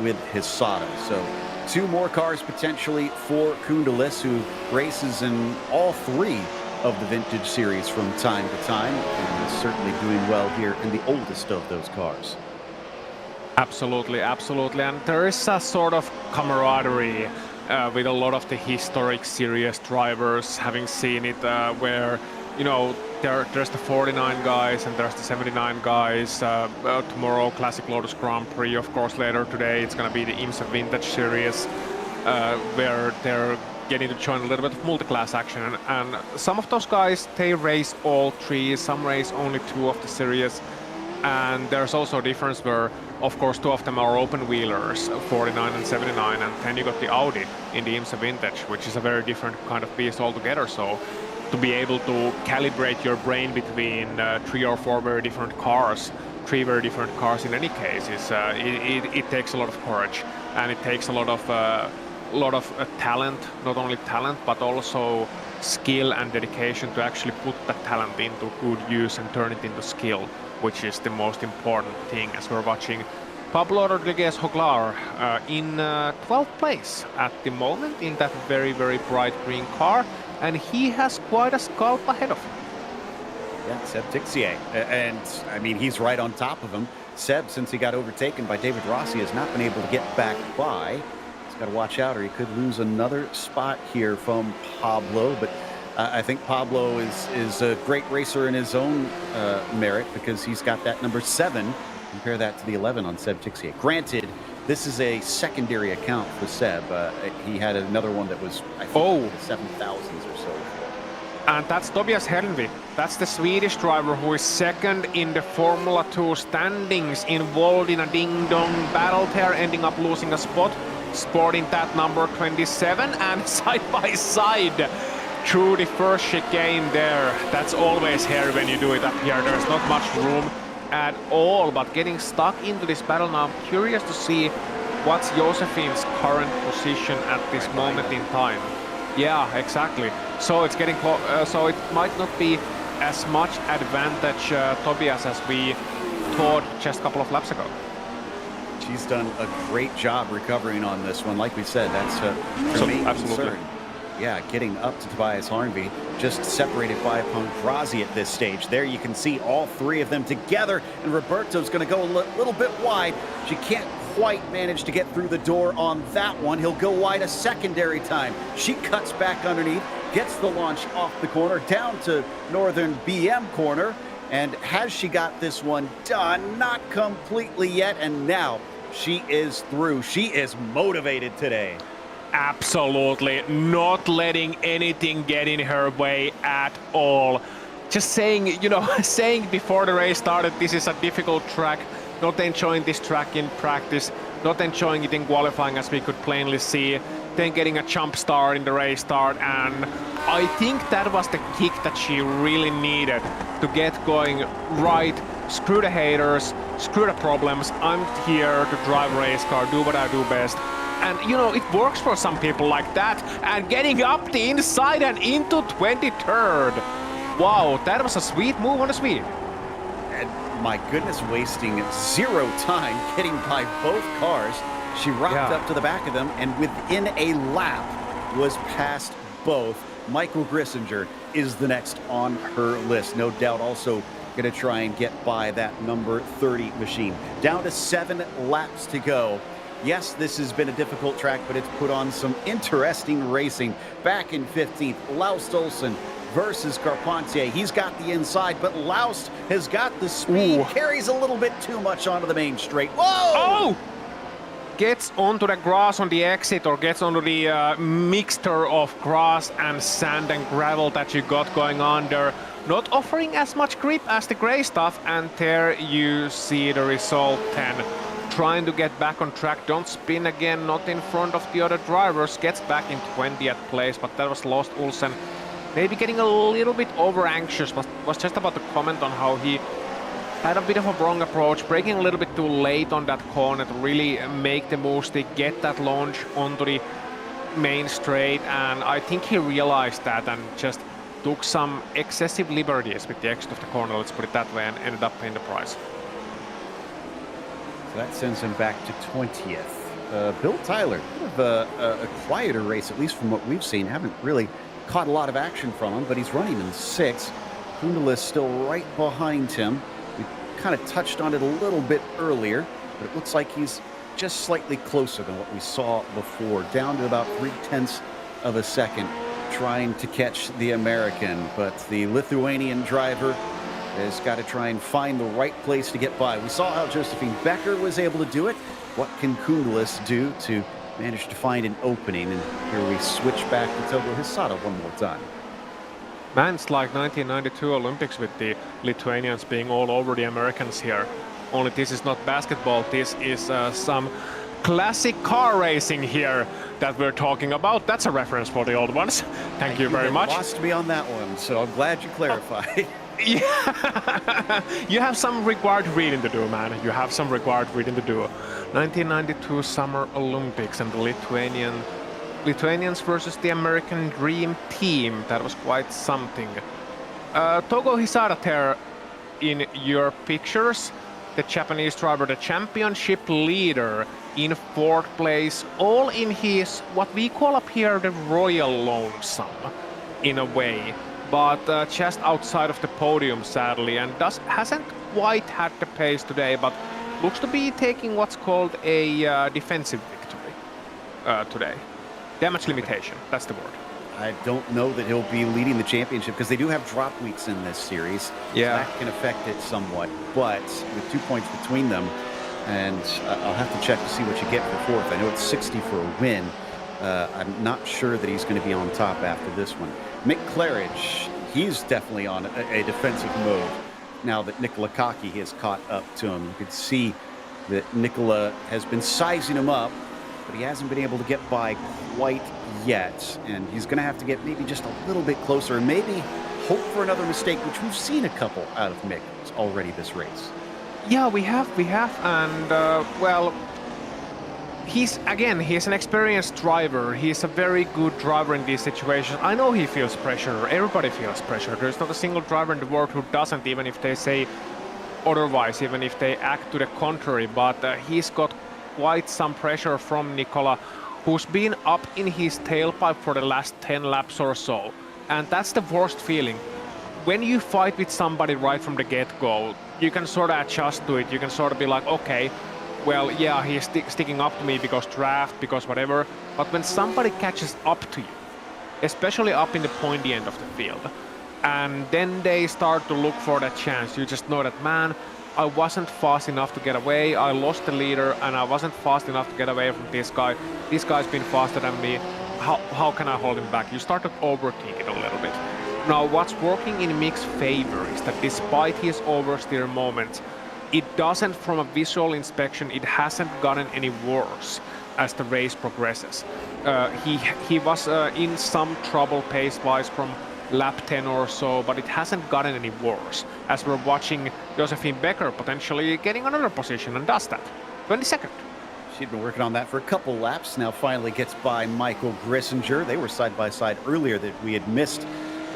with his Sada. So 2 more cars potentially for Kundalis, who races in all 3 of the vintage series from time to time, and is certainly doing well here in the oldest of those cars. Absolutely, absolutely, and there is a sort of camaraderie with a lot of the historic series drivers, having seen it where, you know, there's the 49 guys and there's the 79 guys. Tomorrow, Classic Lotus Grand Prix, of course. Later today, it's going to be the IMSA Vintage Series, where they're getting to join a little bit of multi-class action. And some of those guys, they race all 3, some race only 2 of the series. And there's also a difference where Of course, two of them are open wheelers, 49 and 79, and then you got the Audi in the IMSA Vintage, which is a very different kind of beast altogether. So to be able to calibrate your brain between 3 or 4 very different cars, 3 very different cars in any case, is it takes a lot of courage, and it takes a lot of talent, not only talent, but also skill and dedication to actually put that talent into good use and turn it into skill, which is the most important thing, as we're watching Pablo Rodriguez Joglar in 12th place at the moment in that very, very bright green car, and he has quite a scalp ahead of him. Yeah, Seb Tixier. And, I mean, he's right on top of him. Seb, since he got overtaken by David Rossi, has not been able to get back by. He's got to watch out, or he could lose another spot here from Pablo. But I think Pablo is a great racer in his own merit, because he's got that number 7. Compare that to the 11 on Seb Tixier. Granted, this is a secondary account for Seb. He had another one that was, I think, the 7,000s or so. And that's Tobias Helmvi. That's the Swedish driver who is second in the Formula 2 standings, involved in a ding-dong battle there, ending up losing a spot, sporting that number 27, and side by side through the first chicane there. That's always here when you do it up here. There's not much room at all, but getting stuck into this battle now. I'm curious to see what's Josephine's current position at this moment in time. Yeah, exactly. So it's getting so it might not be as much advantage Tobias as we thought just a couple of laps ago. She's done a great job recovering on this one. Like we said, that's her main concern. Yeah, getting up to Tobias Harnby, just separated by Pongrazi at this stage. There you can see all 3 of them together, and Roberto's going to go a little bit wide. She can't quite manage to get through the door on that one. He'll go wide a secondary time. She cuts back underneath, gets the launch off the corner, down to Northern BM corner. And has she got this one done? Not completely yet, and now she is through. She is motivated today. Absolutely not letting anything get in her way at all. Just saying, you know, saying before the race started, this is a difficult track, not enjoying this track in practice, not enjoying it in qualifying, as we could plainly see, then getting a jump start in the race start, and I think that was the kick that she really needed to get going right. Screw the haters, screw the problems, I'm here to drive a race car, do what I do best. And, you know, it works for some people like that. And getting up the inside and into 23rd. Wow, that was a sweet move on the Swede. And my goodness, wasting 0 time getting by both cars. She rocked up to the back of them, and within a lap was past both. Michael Grissinger is the next on her list. No doubt also going to try and get by that number 30 machine. Down to 7 laps to go. Yes, this has been a difficult track, but it's put on some interesting racing. Back in 15th, Laust Olsen versus Carpentier. He's got the inside, but Laust has got the speed. Carries a little bit too much onto the main straight. Whoa! Oh! Gets onto the grass on the exit, or gets onto the mixture of grass and sand and gravel that you got going on there. Not offering as much grip as the gray stuff, and there you see the result 10. Trying to get back on track, don't spin again, not in front of the other drivers, gets back in 20th place, but that was Laust Olsen. Maybe getting a little bit over anxious, but was just about to comment on how he had a bit of a wrong approach, braking a little bit too late on that corner to really make the move stick, get that launch onto the main straight, and I think he realized that and just took some excessive liberties with the exit of the corner, let's put it that way, and ended up paying the price. That sends him back to 20th. Bill Tyler, kind of a quieter race, at least from what we've seen. Haven't really caught a lot of action from him, but he's running in 6th. Kundelis still right behind him. We kind of touched on it a little bit earlier, but it looks like he's just slightly closer than what we saw before. Down to about 0.3 of a second, trying to catch the American, but the Lithuanian driver has got to try and find the right place to get by. We saw how Josephine Becker was able to do it. What can Kundelis do to manage to find an opening? And here we switch back to Togo Hisada one more time. Man, it's like 1992 Olympics with the Lithuanians being all over the Americans here. Only this is not basketball, this is some classic car racing here that we're talking about. That's a reference for the old ones. Thank you very much. You lost me on that one, so I'm glad you clarified. Yeah, you have some required reading to do, man. You have some required reading to do. 1992 Summer Olympics and the Lithuanians versus the American Dream Team. That was quite something. Togo Hisada there in your pictures. The Japanese driver, the championship leader in 4th place, all in his, what we call up here, the Royal Lonesome, in a way. But just outside of the podium, sadly, and hasn't quite had the pace today, but looks to be taking what's called a defensive victory today. Damage limitation, that's the word. I don't know that he'll be leading the championship because they do have drop weeks in this series. Yeah. So that can affect it somewhat, but with 2 points between them, and I'll have to check to see what you get for 4th. I know it's 60 for a win. I'm not sure that he's going to be on top after this one. Mick Claridge, he's definitely on a defensive mode now that Nikola Kaki has caught up to him. You can see that Nikola has been sizing him up, but he hasn't been able to get by quite yet, and he's going to have to get maybe just a little bit closer and maybe hope for another mistake, which we've seen a couple out of Mick already this race. Yeah, we have, and well, he's an experienced driver. He's a very good driver in these situations. I know he feels pressure. Everybody feels pressure. There's not a single driver in the world who doesn't, even if they say otherwise, even if they act to the contrary. But he's got quite some pressure from Nikola, who's been up in his tailpipe for the last 10 laps or so. And that's the worst feeling. When you fight with somebody right from the get-go, you can sort of adjust to it. You can sort of be like, okay, well, yeah, he's sticking up to me because draft, because whatever. But when somebody catches up to you, especially up in the pointy end of the field, and then they start to look for that chance, you just know that, man, I wasn't fast enough to get away. I lost the leader, and I wasn't fast enough to get away from this guy. This guy's been faster than me. How can I hold him back? You start to overthink it a little bit. Now, what's working in Mick's favor is that despite his oversteer moments, it doesn't, from a visual inspection, it hasn't gotten any worse as the race progresses. He was in some trouble pace-wise from lap 10 or so, but it hasn't gotten any worse, as we're watching Josephine Becker potentially getting another position, and does that. 22nd. She'd been working on that for a couple laps, now finally gets by Michael Grissinger. They were side by side earlier that we had missed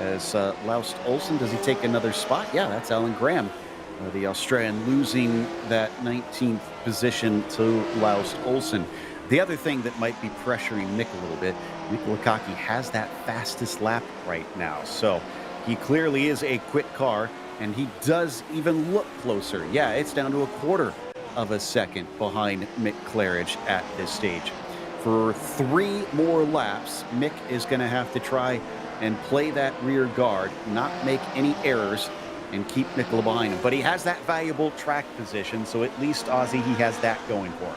as Laust Olsen. Does he take another spot? Yeah, that's Alan Graham, the Australian, losing that 19th position to Laust Olsen. The other thing that might be pressuring Mick a little bit, Nikola Kaki has that fastest lap right now. So he clearly is a quick car, and he does even look closer. Yeah, it's down to a quarter of a second behind Mick Claridge at this stage. For 3 more laps, Mick is going to have to try and play that rear guard, not make any errors, and keep Nikola behind him. But he has that valuable track position, so at least Ozzy, he has that going for him.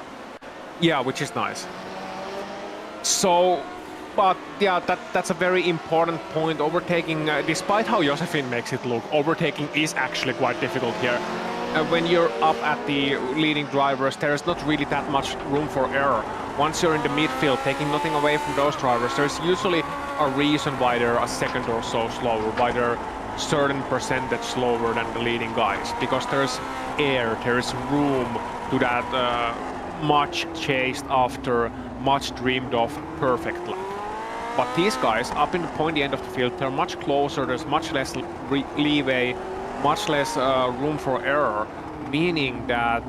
Yeah, which is nice. So, but yeah, that's a very important point. Overtaking, despite how Josephine makes it look, overtaking is actually quite difficult here. When you're up at the leading drivers, there is not really that much room for error. Once you're in the midfield, taking nothing away from those drivers, there's usually a reason why they're a second or so slower, why they're certain percentage slower than the leading guys, because there's air, there's room to that much chased after, much dreamed of perfect lap. But these guys up in the pointy end of the field, they're much closer, there's much less leeway, much less room for error, meaning that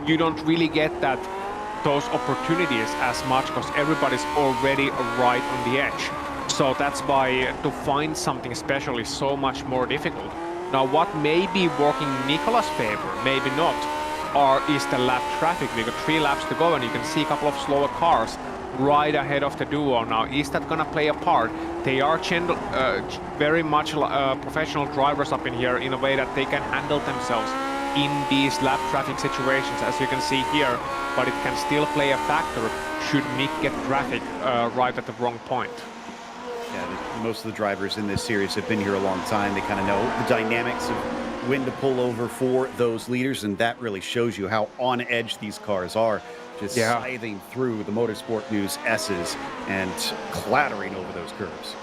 you don't really get those opportunities as much because everybody's already right on the edge. So that's why to find something special is so much more difficult. Now, what may be working in Nikola's favor, maybe not, is the lap traffic. We got 3 laps to go, and you can see a couple of slower cars right ahead of the duo. Now, is that gonna play a part? They are very much professional drivers up in here in a way that they can handle themselves in these lap traffic situations, as you can see here, but it can still play a factor should Mick get traffic right at the wrong point. Yeah, most of the drivers in this series have been here a long time. They kind of know the dynamics of when to pull over for those leaders, and that really shows you how on edge these cars are, just scything through the Motorsport News S's and clattering over those curves.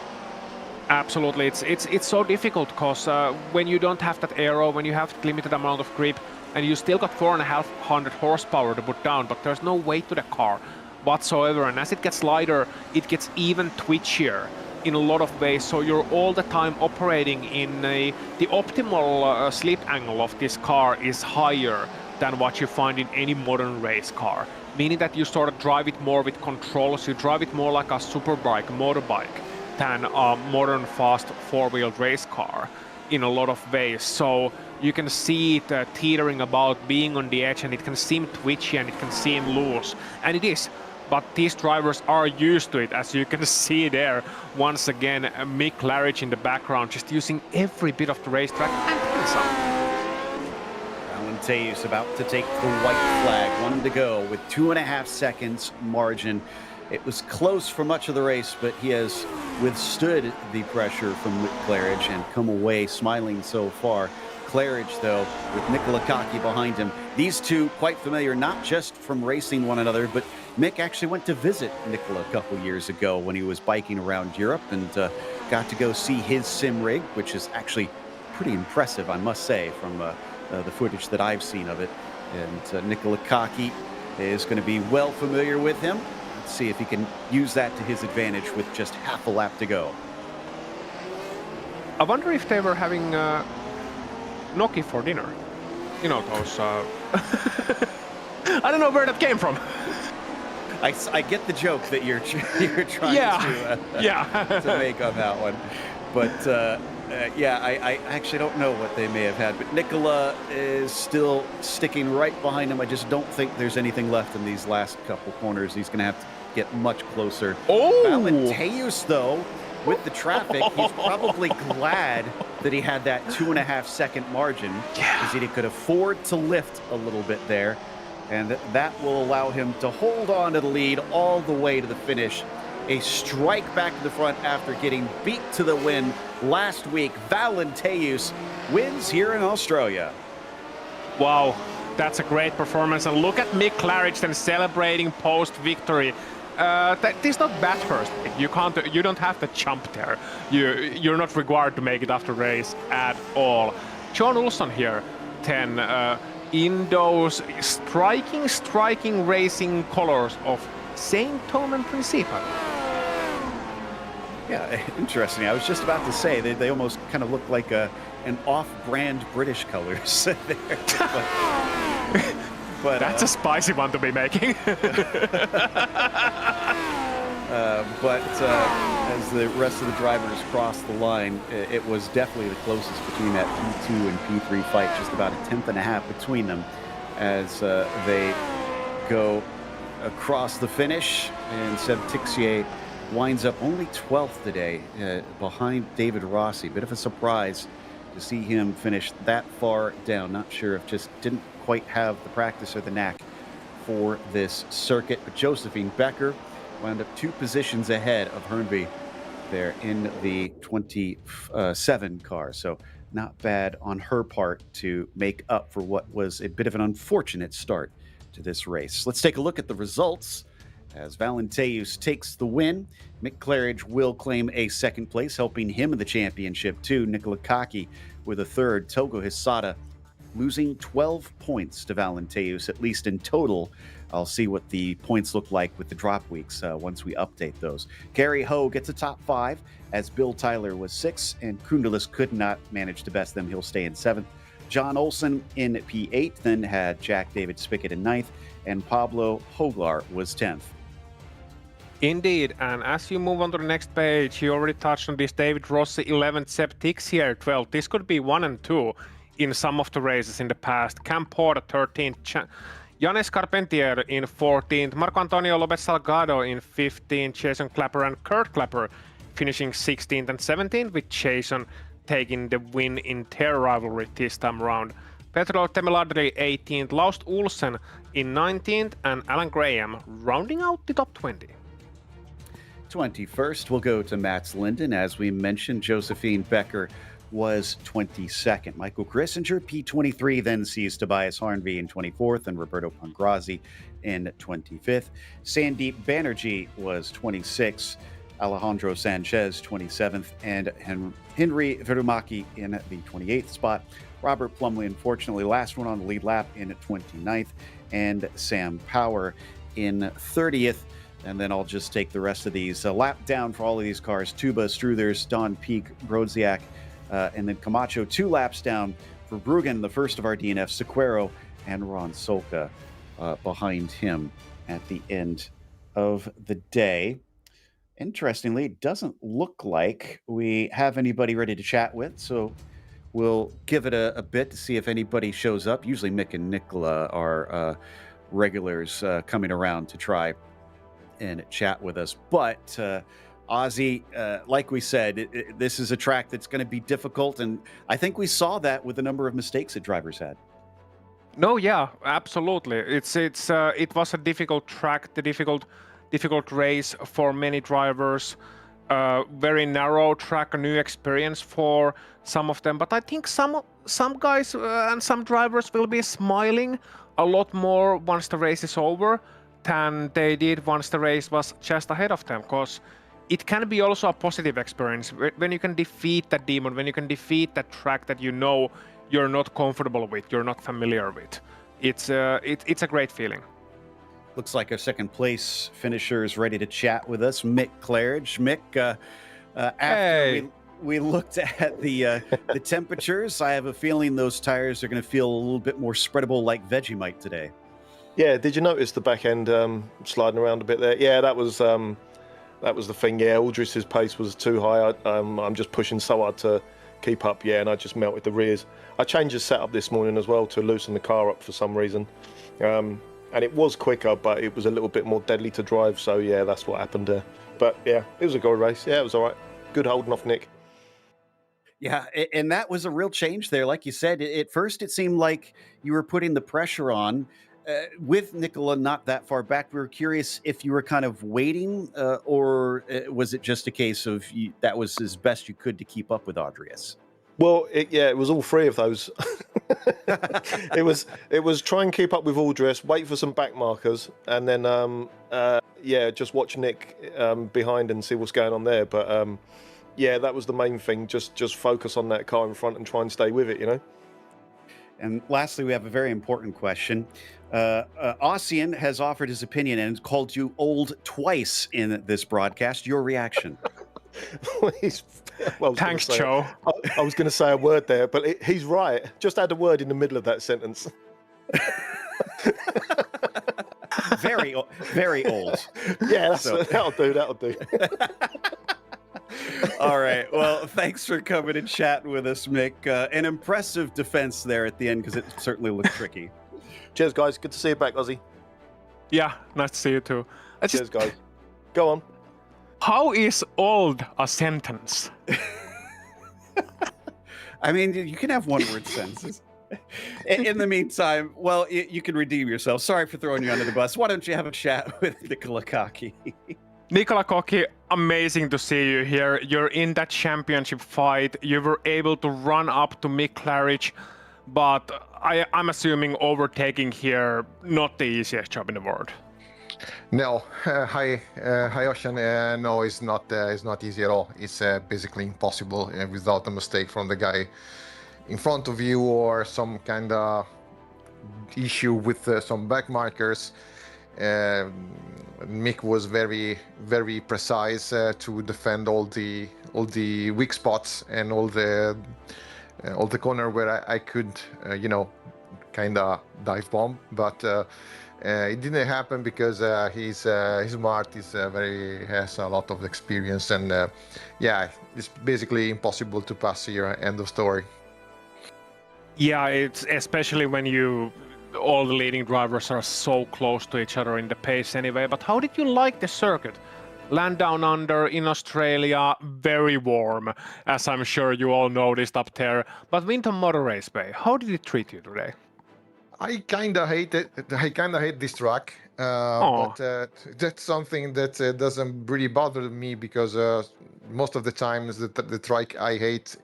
Absolutely, it's so difficult because when you don't have that aero, when you have limited amount of grip, and you still got 4,500 horsepower to put down, but there's no weight to the car whatsoever. And as it gets lighter, it gets even twitchier in a lot of ways. So you're all the time operating in the optimal slip angle of this car is higher than what you find in any modern race car, meaning that you sort of drive it more with control. So you drive it more like a superbike, motorbike, than a modern fast four-wheeled race car in a lot of ways. So you can see it teetering about, being on the edge, and it can seem twitchy and it can seem loose, and it is. But these drivers are used to it, as you can see there. Once again, Mick Claridge in the background, just using every bit of the racetrack and then some. Valenteius about to take the white flag, 1 to go with 2.5 seconds margin. It was close for much of the race, but he has withstood the pressure from Mick Claridge and come away smiling so far. Claridge, though, with Nicola Kaki behind him. These two quite familiar, not just from racing one another, but Mick actually went to visit Nicola a couple years ago when he was biking around Europe, and got to go see his sim rig, which is actually pretty impressive, I must say, from the footage that I've seen of it. And Nicola Kaki is going to be well familiar with him. Let's see if he can use that to his advantage with just half a lap to go. I wonder if they were having gnocchi for dinner. You know, those... I don't know where that came from. I get the joke that you're trying to make on that one. But I actually don't know what they may have had. But Nicola is still sticking right behind him. I just don't think there's anything left in these last couple corners. He's going to have to get much closer. Oh! Valenteius, though, with the traffic, he's probably glad that he had that 2.5 second margin, because he could afford to lift a little bit there, and that will allow him to hold on to the lead all the way to the finish. A strike back to the front after getting beat to the win last week. Valenteius wins here in Australia. Wow, that's a great performance, and look at Mick Claridge then celebrating post-victory. That is not bad first. You don't have to jump there. You're not required to make it after race at all. John Olsson here, 10, in those striking racing colors of Saint Tome and Principe. Yeah, interesting. I was just about to say they almost kind of look like an off-brand British colors there. But that's a spicy one to be making. But as the rest of the drivers crossed the line, it was definitely the closest between that P2 and P3 fight, just about 1.5 tenths between them as they go across the finish. And Seb Tixier winds up only 12th today, behind David Rossi. Bit of a surprise to see him finish that far down. Not sure if just didn't quite have the practice or the knack for this circuit. But Josephine Becker wound up 2 positions ahead of Hernby there in the 27 car. So not bad on her part to make up for what was a bit of an unfortunate start to this race. Let's take a look at the results as Valenteius takes the win. Mick Claridge will claim a second place, helping him in the championship too. Nicola Kaki with a third. Togo Hisada losing 12 points to Valenteius, at least in total. I'll see what the points look like with the drop weeks once we update those. Gary Ho gets a top 5 as Bill Tyler was 6, and Kundalis could not manage to best them. He'll stay in 7th. John Olsen in P8, then had Jack David Spickett in 9th, and Pablo Hoglar was 10th. Indeed, and as you move on to the next page, you already touched on this. David Rossi 11th, Seb Tixier 12th. This could be 1 and 2 in some of the races in the past. Cam Porter 13th, Yannis Carpentier in 14th, Marco Antonio Lopez Salgado in 15th, Jason Clapper and Kurt Clapper finishing 16th and 17th, with Jason taking the win in their rivalry this time around. Petro Temiladri 18th, Laust Olsen in 19th, and Alan Graham rounding out the top 20. 21st will go to Mats Linden. As we mentioned, Josephine Becker was 22nd. Michael Grissinger, P23, then sees Tobias Harnvey in 24th and Roberto Pongrazi in 25th. Sandeep Banerjee was 26th. Alejandro Sanchez, 27th, and Henry Virumaki in the 28th spot. Robert Plumley, unfortunately, last one on the lead lap in 29th, and Sam Power in 30th. And then I'll just take the rest of these. A lap down for all of these cars. Tuba, Struthers, Don Peak, Brodziak, and then Camacho 2 laps down for Bruggen, the first of our DNFs, Sequeiro, and Ron Solka behind him at the end of the day. Interestingly, it doesn't look like we have anybody ready to chat with, so we'll give it a bit to see if anybody shows up. Usually Mick and Nicola are regulars coming around to try and chat with us. But Ozzy, like we said, this is a track that's going to be difficult, and I think we saw that with the number of mistakes that drivers had. No, yeah, absolutely. It was a difficult track, the difficult race for many drivers. Very narrow track, a new experience for some of them. But I think some guys and some drivers will be smiling a lot more once the race is over than they did once the race was just ahead of them. Because it can be also a positive experience when you can defeat that demon, when you can defeat that track that you know you're not comfortable with, you're not familiar with. It's a great feeling. Looks like our second place finisher is ready to chat with us, Mick Claridge. Mick, after we looked at the temperatures, I have a feeling those tires are going to feel a little bit more spreadable like Vegemite today. Yeah, did you notice the back end sliding around a bit there? Yeah, that was the thing. Yeah, Aldris's pace was too high. I'm just pushing so hard to keep up. Yeah, and I just melted the rears. I changed the setup this morning as well to loosen the car up for some reason. And it was quicker, but it was a little bit more deadly to drive. So, yeah, that's what happened there. But, yeah, it was a good race. Yeah, it was all right. Good holding off Nick. Yeah, and that was a real change there. Like you said, at first it seemed like you were putting the pressure on. With Nicola not that far back, we were curious if you were kind of waiting or was it just a case of that was as best you could to keep up with Adrius? Well, it was all three of those. It was try and keep up with Aldris, wait for some back markers, and then just watch Nick behind and see what's going on there. But yeah, that was the main thing. Just focus on that car in front and try and stay with it, you know. And lastly, we have a very important question. Ossian has offered his opinion and called you old twice in this broadcast. Your reaction? Thanks, Joe. I was going to say a word there, but he's right. Just add a word in the middle of that sentence. Very old. Yeah, that'll do. All right. Well, thanks for coming and chatting with us, Mick. An impressive defense there at the end because it certainly looked tricky. Cheers, guys. Good to see you back, Ozzy. Yeah, nice to see you too. Cheers, guys. Go on. How is old a sentence? I mean, you can have one-word sentences. In the meantime, well, you can redeem yourself. Sorry for throwing you under the bus. Why don't you have a chat with Nicola Kaki? Nicola Kaki, amazing to see you here. You're in that championship fight. You were able to run up to Mick Claridge, but I'm assuming overtaking here, not the easiest job in the world. No, hi Ocean. No, it's not easy at all. It's basically impossible without a mistake from the guy in front of you or some kind of issue with some back markers. Mick was very, very precise to defend all the weak spots and all the corner where I could, kind of dive bomb, but. It didn't happen because he's smart. He's has a lot of experience, and it's basically impossible to pass here. End of story. Yeah, it's especially when all the leading drivers are so close to each other in the pace anyway. But how did you like the circuit? Land Down Under in Australia, very warm, as I'm sure you all noticed up there. But Winton Motor Raceway, how did it treat you today? I kind of hate it. I kind of hate this track. Oh, But that's something that doesn't really bother me because most of the times the track I hate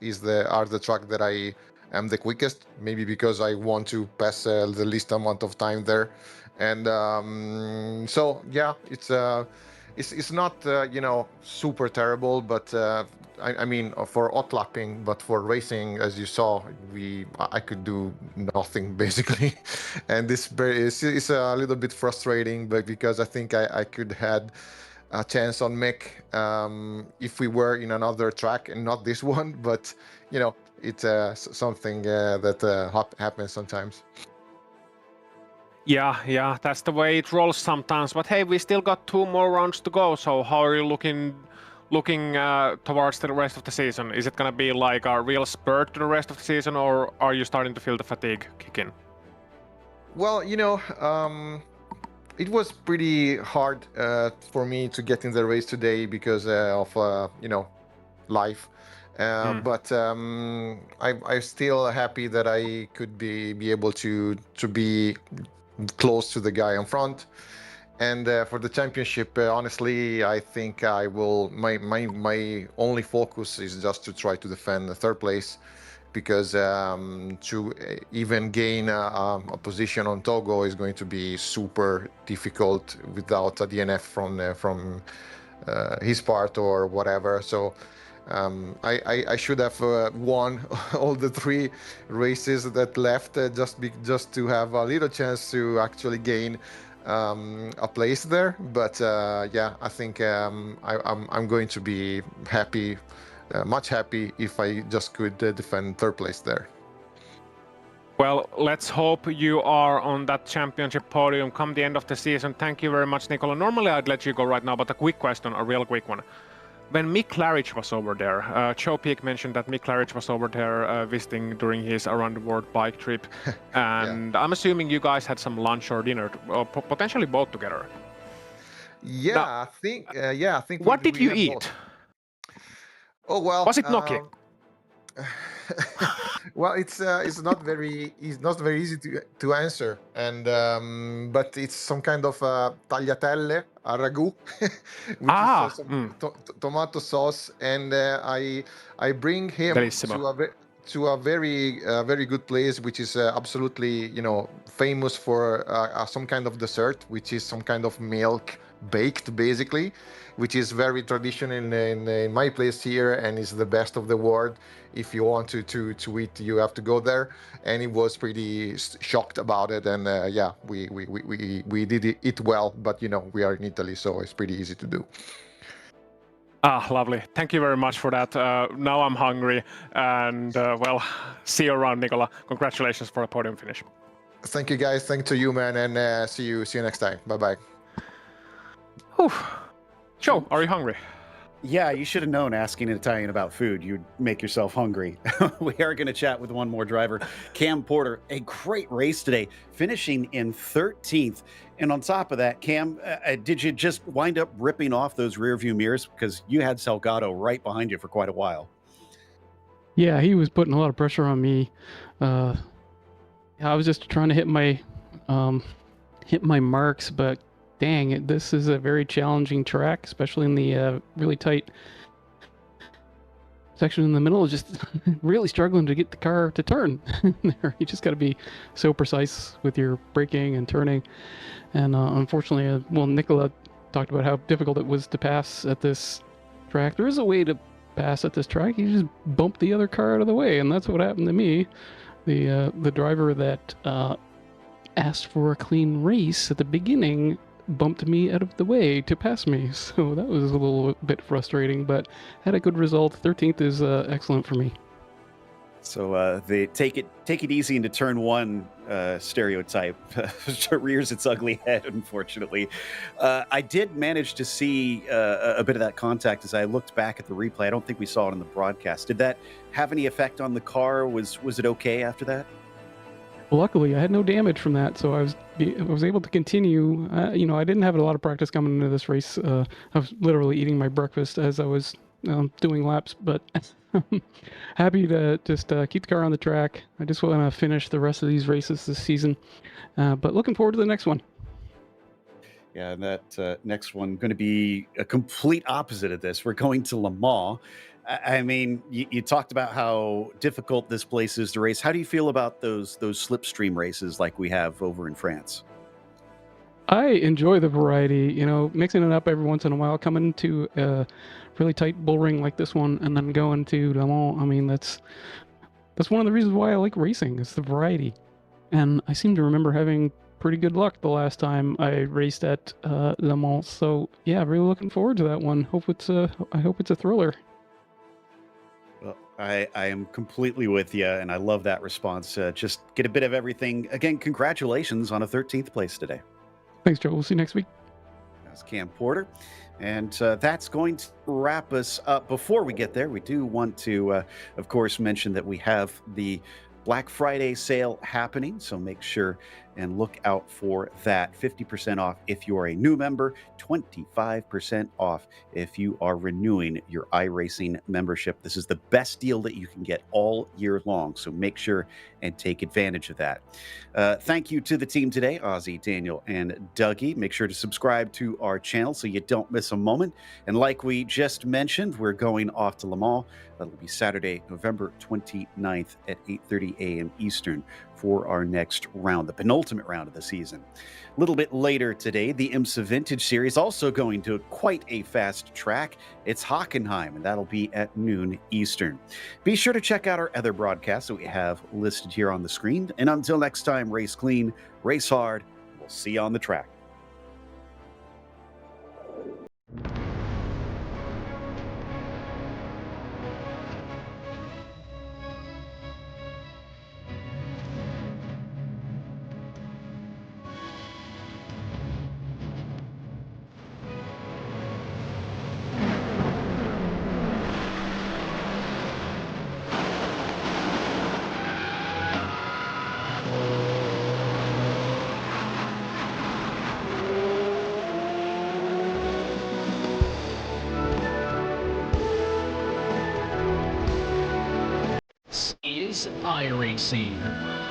are the track that I am the quickest. Maybe because I want to pass the least amount of time there, and so yeah, it's not super terrible, but I mean for hot lapping, but for racing, as you saw, I could do nothing basically, and it's a little bit frustrating, but because I think I could had a chance on Mick if we were in another track and not this one, but it's something that happens sometimes. Yeah, that's the way it rolls sometimes. But hey, we still got 2 more rounds to go. So how are you looking towards the rest of the season? Is it gonna be like a real spurt to the rest of the season, or are you starting to feel the fatigue kick in? Well, it was pretty hard for me to get in the race today because of life. But I'm still happy that I could be able to be close to the guy in front. And for the championship, honestly, I think I will. My only focus is just to try to defend the third place, because to even gain a position on Togo is going to be super difficult without a DNF from his part or whatever. So I should have won all the 3 races that left just to have a little chance to actually gain a place there. But yeah, I think I'm going to be happy. Much happy if I just could defend third place there. Well, let's hope you are on that championship podium come the end of the season. Thank you very much, Nicola. Normally I'd let you go right now, but a quick question, a real quick one. When Mick Claridge was over there, Joe Peak mentioned that Mick Claridge was over there visiting during his around the world bike trip, and I'm assuming you guys had some lunch or dinner, or potentially both together. Yeah, Now, I think. What did you had eat? both. Oh well. Was it gnocchi? Well, it's not very easy to answer, and but it's some kind of tagliatelle, a ragu, which is some tomato sauce, and I bring him Bellissimo. to a very good place, which is absolutely famous for some kind of dessert, which is some kind of milk baked basically, which is very traditional in my place here, and is the best of the world. If you want to eat, you have to go there. And he was pretty shocked about it, and yeah, we did it well, but we are in Italy, so it's pretty easy to do. Lovely. Thank you very much for that. Now I'm hungry, and well, see you around, Nicola. Congratulations for a podium finish. Thank you, guys. Thank to you, man, and see you next time. Bye bye. Joe, are you hungry? Yeah, you should have known asking an Italian about food, you'd make yourself hungry. We are going to chat with one more driver, Cam Porter. A great race today, finishing in 13th. And on top of that, Cam, did you just wind up ripping off those rear view mirrors? Because you had Salgado right behind you for quite a while. Yeah, he was putting a lot of pressure on me. I was just trying to hit my marks, but dang, this is a very challenging track, especially in the really tight section in the middle. Just really struggling to get the car to turn there. You just got to be so precise with your braking and turning. And unfortunately, Nicola talked about how difficult it was to pass at this track. There is a way to pass at this track. You just bump the other car out of the way, and that's what happened to me. The driver that asked for a clean race at the beginning bumped me out of the way to pass me, so that was a little bit frustrating, but had a good result. 13th is excellent for me. So the take it easy into turn 1 stereotype rears its ugly head, unfortunately. I did manage to see a bit of that contact as I looked back at the replay. I don't think we saw it in the broadcast. Did that have any effect on the car? Was it okay after that? Luckily, I had no damage from that, so I was able to continue. I didn't have a lot of practice coming into this race. I was literally eating my breakfast as I was doing laps, but happy to just keep the car on the track. I just want to finish the rest of these races this season, but looking forward to the next one. Yeah, and that next one going to be a complete opposite of this. We're going to Le Mans. I mean, you talked about how difficult this place is to race. How do you feel about those slipstream races like we have over in France? I enjoy the variety, mixing it up every once in a while, coming to a really tight bull ring like this one, and then going to Le Mans. I mean, that's one of the reasons why I like racing. It's the variety, and I seem to remember having pretty good luck the last time I raced at Le Mans. So yeah, really looking forward to that one. I hope it's a thriller. Well, I am completely with you, and I love that response. Just get a bit of everything. Again, congratulations on a 13th place today. Thanks, Joe. We'll see you next week. That's Cam Porter. And that's going to wrap us up. Before we get there, we do want to, of course, mention that we have the Black Friday sale happening. So make sure and look out for that. 50% off if you are a new member, 25% off if you are renewing your iRacing membership. This is the best deal that you can get all year long. So make sure and take advantage of that. Thank you to the team today, Ozzy, Daniel, and Dougie. Make sure to subscribe to our channel so you don't miss a moment. And like we just mentioned, we're going off to Le Mans. That'll be Saturday, November 29th at 8:30 a.m. Eastern for our next round, the penultimate round of the season. A little bit later today, the IMSA Vintage Series also going to quite a fast track. It's Hockenheim, and that'll be at noon Eastern. Be sure to check out our other broadcasts that we have listed here on the screen. And until next time, race clean, race hard. We'll see you on the track. Is iRacing.